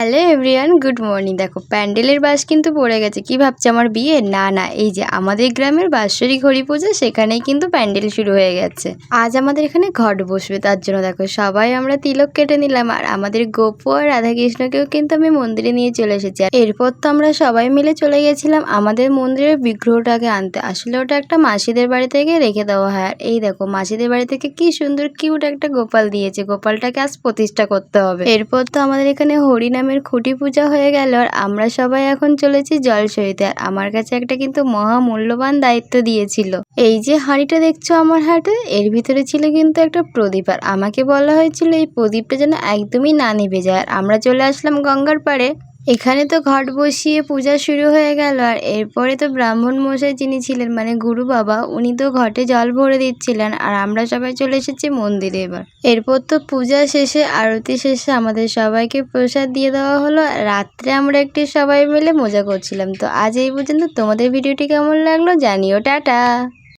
Hello everyone, good morning. দেখো প্যান্ডেলের বাস কিন্তু পড়ে গেছে। কি ভাবছে আমার বিয়ে? না না, এই যে আমাদের গ্রামের বাৎসরিক হরি পুজো, সেখানেই কিন্তু প্যান্ডেল শুরু হয়ে গেছে। আজ আমাদের এখানে ঘট বসবে, তার জন্য দেখো সবাই আমরা তিলক কেটে নিলাম। আর আমাদের গোপু আর রাধাকৃষ্ণকেও কিন্তু আমি মন্দিরে নিয়ে চলে এসেছি। আর এরপর তো আমরা সবাই মিলে চলে গেছিলাম আমাদের মন্দিরের বিগ্রহটাকে আনতে। আসলে ওটা একটা মাসিদের বাড়ি থেকে রেখে দেওয়া হয়। আর এই দেখো মাসিদের বাড়ি থেকে কি সুন্দর কিউট একটা গোপাল দিয়েছে। গোপালটাকে আজ প্রতিষ্ঠা করতে হবে। এরপর তো আমাদের এখানে হরিনামের খুঁটি পূজা হয়ে গেল। আর আমরা সবাই এখন চলেছি জল সইতে। আর আমার কাছে একটা কিন্তু মহা মূল্যবান দায়িত্ব দিয়েছিল। এই যে হাঁড়িটা দেখছো আমার হাতে, এর ভিতরে ছিল কিন্তু একটা প্রদীপ। আর আমাকে বলা হয়েছিল এই প্রদীপটা যেন একদমই না নিভে যায়। আর আমরা চলে আসলাম গঙ্গার পাড়ে। এখানে তো ঘট বসিয়ে পূজা শুরু হয়ে গেল। আর এরপরে তো ব্রাহ্মণ মশাই যিনি ছিলেন, মানে গুরু বাবা, উনি তো ঘটে জল ভরে দিচ্ছিলেন। আর আমরা সবাই চলে এসেছি মন্দিরে। এরপর তো পূজা শেষে, আরতি শেষে আমাদের সবাইকে প্রসাদ দিয়ে দেওয়া হলো। রাত্রে আমরা একটি সবাই মিলে মজা করছিলাম। তো আজ এই পর্যন্ত। তোমাদের ভিডিওটি কেমন লাগলো জানিও। টাটা।